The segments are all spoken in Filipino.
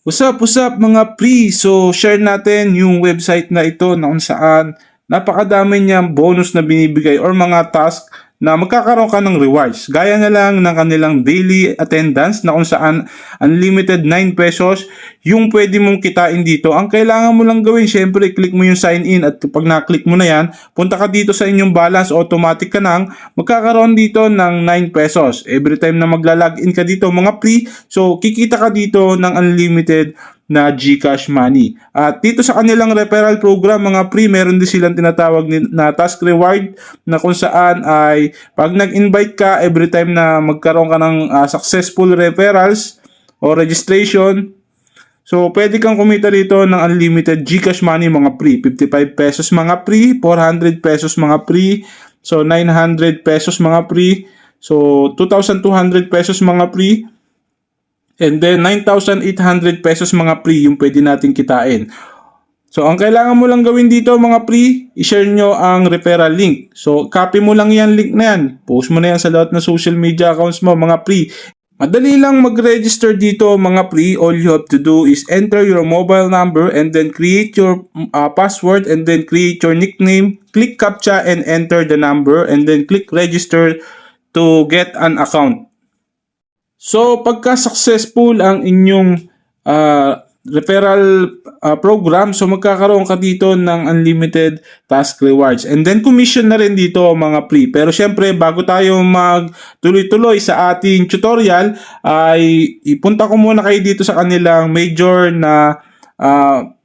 What's up mga pre? So share natin yung website na ito na kung saan napakadami niyang bonus na binibigay or mga task na magkakaroon ka ng rewards. Gaya na lang ng kanilang daily attendance na kung saan unlimited 9 pesos yung pwede mong kitain dito. Ang kailangan mo lang gawin, syempre click mo yung sign in at kapag na-click mo na yan, punta ka dito sa inyong balance, automatic ka nang magkakaroon dito ng 9 pesos. Every time na magla-login ka dito mga pre, so kikita ka dito ng unlimited na GCash money. At dito sa kanilang referral program mga pre, meron din silang tinatawag na task reward na kung saan ay pag nag-invite ka every time na magkaroon ka ng successful referrals o registration, so pwede kang kumita rito ng unlimited GCash money mga pre. 55 pesos mga pre, 400 pesos mga pre, so 900 pesos mga pre, so 2,200 pesos mga pre, and then 9,800 pesos mga pre yung pwede natin kitain. So ang kailangan mo lang gawin dito mga pre, i-share nyo ang referral link. So copy mo lang yan link na yan. Post mo na yan sa lahat ng social media accounts mo mga pre. Madali lang mag-register dito mga pre. All you have to do is enter your mobile number and then create your password and then create your nickname. Click CAPTCHA and enter the number and then click register to get an account. So, pagka successful ang inyong referral program, so magkakaroon ka dito ng unlimited task rewards. And then, commission na rin dito mga pre. Pero syempre, bago tayo magtuloy-tuloy sa ating tutorial, ay ipunta ko muna kayo dito sa kanilang major na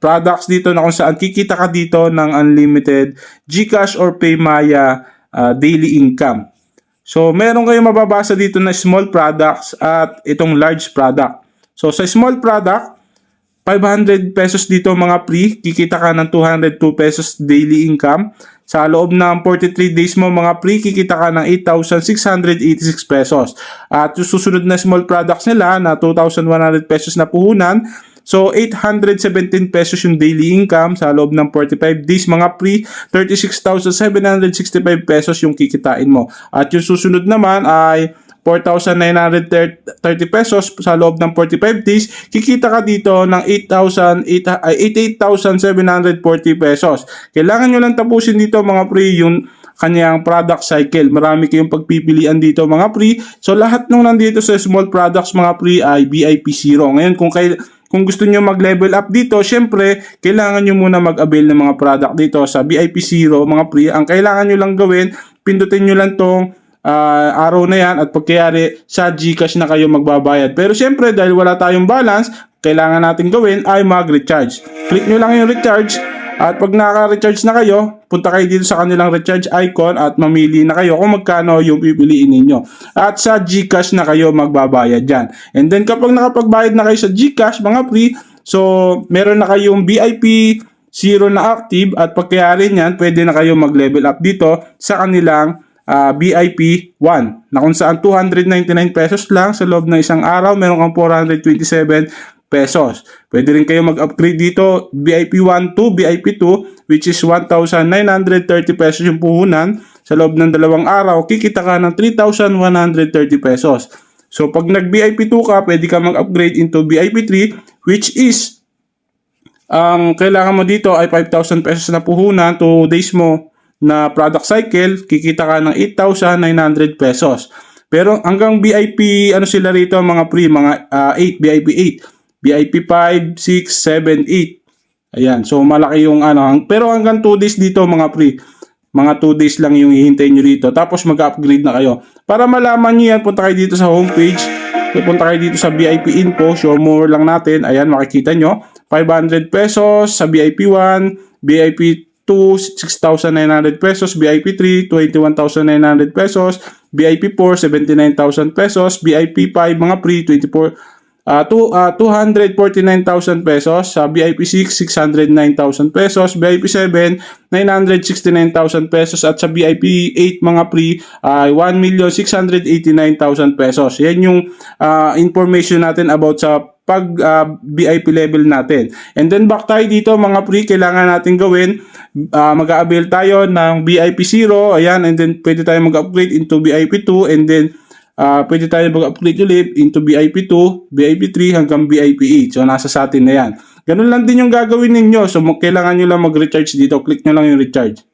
products dito na kung saan kikita ka dito ng unlimited GCash or PayMaya daily income. So, meron kayong mababasa dito na small products at itong large product. So, sa small product, 500 pesos dito mga pre, kikita ka ng 202 pesos daily income. Sa loob ng 43 days mo mga pre, kikita ka ng 8,686 pesos. At yung susunod na small products nila na 2,100 pesos na puhunan, so 817 pesos yung daily income. Sa loob ng 45 days mga pre, 36,765 pesos yung kikitain mo. At yung susunod naman ay 4,930 pesos. Sa loob ng 45 days, kikita ka dito ng 88,740 pesos. Kailangan nyo lang tapusin dito mga pre yung kanyang product cycle. Marami kayong pagpipilian dito mga pre. So lahat nung nandito sa small products mga pre ay VIP 0. Ngayon kung gusto nyo mag-level up dito, syempre, kailangan nyo muna mag-avail ng mga product dito sa VIP 0, mga pre. Ang kailangan nyo lang gawin, pindutin nyo lang tong arrow na yan at pagkayari sa GCash na kayo magbabayad. Pero syempre, dahil wala tayong balance, kailangan natin gawin ay mag-recharge. Click nyo lang yung recharge at pag naka-recharge na kayo, punta kayo dito sa kanilang recharge icon at mamili na kayo kung magkano yung pipiliin ninyo. At sa GCash na kayo magbabayad dyan. And then kapag nakapagbayad na kayo sa GCash mga pre, so meron na kayong VIP 0 na active at pagkayari niyan, pwede na kayo mag-level up dito sa kanilang VIP 1 na kung saan 299 pesos lang sa loob ng isang araw, meron kang 427 pesos. Pwede rin kayo mag-upgrade dito VIP 1 to VIP 2 which is 1,930 pesos yung puhunan. Sa loob ng 2 araw, kikita ka ng 3,130 pesos. So pag nag-VIP 2 ka, pwede ka mag-upgrade into VIP 3 which is ang kailangan mo dito ay 5,000 pesos na puhunan. 2 days mo na product cycle, kikita ka ng 8,900 pesos. Pero hanggang VIP, ano sila rito mga pre, mga 8, VIP 8. VIP 5, 6, 7, 8. Ayan. So, malaki yung ano. Pero hanggang 2 days dito mga pre. Mga 2 days lang yung hihintayin nyo dito. Tapos mag-upgrade na kayo. Para malaman nyo yan, punta kayo dito sa homepage. Punta kayo dito sa VIP info. Show more lang natin. Ayan, makikita nyo. 500 pesos sa VIP 1. VIP 2, 6,900 pesos. VIP 3, 21,900 pesos. VIP 4, 79,000 pesos. VIP 5, mga pre, 249,000 pesos. Sa VIP 6, 609,000 pesos. VIP 7, 969,000 pesos. At sa VIP 8 mga pre, 1,689,000 pesos. Yan yung information natin about sa pag VIP level natin. And then back tayo dito mga pre, kailangan natin gawin, mag-a-avail tayo ng VIP 0, ayan, and then pwede tayo mag-upgrade into VIP 2, and then pwede tayo mag-upgrade ulit into VIP 2, VIP 3 hanggang VIP 8. So nasa sa atin na yan. Ganun lang din yung gagawin ninyo. So kailangan nyo lang mag-recharge dito. Click nyo lang yung recharge.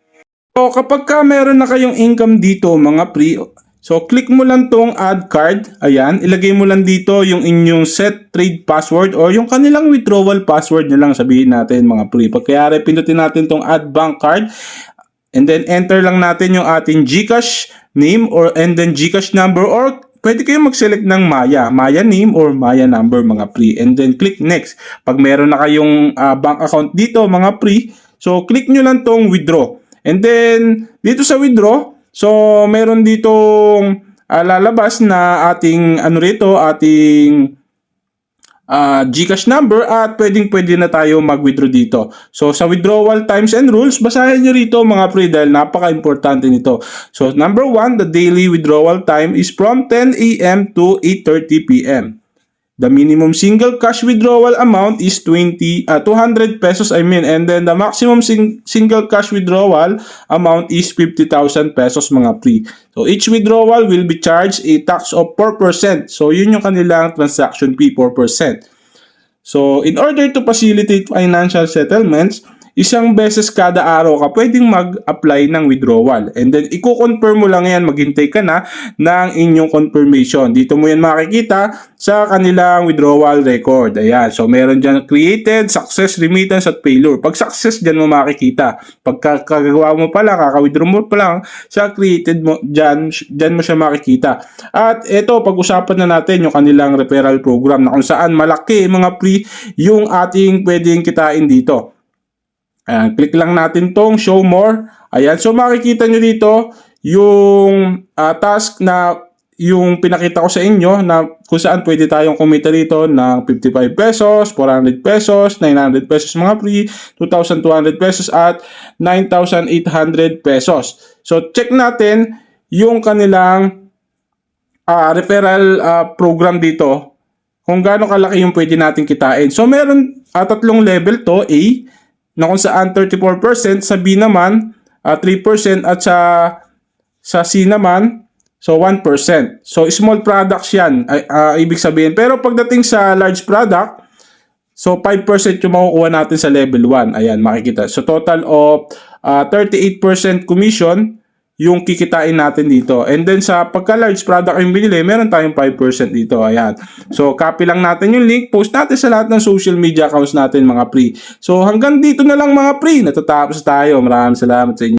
So kapag ka meron na kayong income dito mga pre, so click mo lang tong add card. Ayan, ilagay mo lang dito yung inyong set trade password or yung kanilang withdrawal password na lang sabihin natin mga pre. Pagkayari pindutin natin tong add bank card and then enter lang natin yung ating GCash name or and then GCash number or pwede kayong mag-select ng Maya name or Maya number mga pre and then click next. Pag meron na kayong bank account dito mga pre, so click nyo lang tong withdraw. And then dito sa withdraw, so meron ditong lalabas na ating ating GCash number at pwede na tayo mag-withdraw dito. So sa withdrawal times and rules, basahin nyo rito mga pre dahil napaka-importante nito. So number 1, the daily withdrawal time is from 10 a.m. to 8:30 p.m. The minimum single cash withdrawal amount is 200 pesos and then the maximum single cash withdrawal amount is 50,000 pesos mga pre. So each withdrawal will be charged a tax of 4%. So yun yung kanilang transaction fee, 4%. So in order to facilitate financial settlements, isang beses kada araw ka pwedeng mag-apply ng withdrawal. And then, i-confirm mo lang yan, maghintay ka na ng inyong confirmation. Dito mo yan makikita sa kanilang withdrawal record. Ayan. So, meron dyan created, success, remittance, at failure. Pag success, dyan mo makikita. Pag kagagawa mo pa lang, kaka-withdraw mo pa lang, sa created mo, dyan mo siya makikita. At ito, pag-usapan na natin yung kanilang referral program na kung saan malaki mga pre yung ating pwedeng kitain dito. Ayan, click lang natin tong show more. Ayan, so makikita nyo dito yung task na yung pinakita ko sa inyo na kung saan pwede tayong kumita dito ng 55 pesos, 400 pesos, 900 pesos mga pre, 2,200 pesos at 9,800 pesos. So check natin yung kanilang referral program dito kung gaano kalaki yung pwede natin kitain. So meron tatlong level to, A, na kung saan 34%, sa B naman 3% at sa C naman so 1%. So small products yan, ibig sabihin. Pero pagdating sa large product, so 5% yung makukuha natin sa level 1. Ayan, makikita. So total of 38% commission yung kikitain natin dito. And then sa pagka-large product yung binili, meron tayong 5% dito. Ayan. So copy lang natin yung link, post natin sa lahat ng social media accounts natin mga pre. So hanggang dito na lang mga pre. Natatapos tayo. Maraming salamat sa inyo.